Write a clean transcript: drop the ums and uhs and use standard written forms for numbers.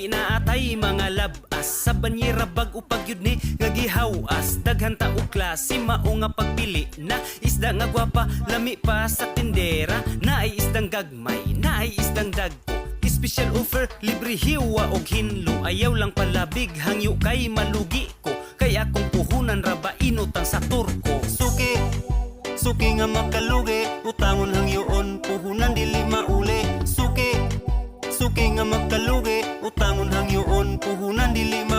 Pinaatay mga labas sa banyera bag upag yun ni ngagihawas. Daghan ta og klase mao nga pagpili na isda nga gwapa lami pa sa tindera. Naay isdang gagmay, naay isdang dagko. Special offer, libre hiwa og hinlo. Ayaw lang palabig, hangyo kay malugi ko. Kaya kung puhunan raba inutang sa turko. Suki, suki nga makalugi. Utangon hangyoon, puhunan dili mauli. Suki, suki nga makalugi. Utangon hangyoon, puhunan dili mauli.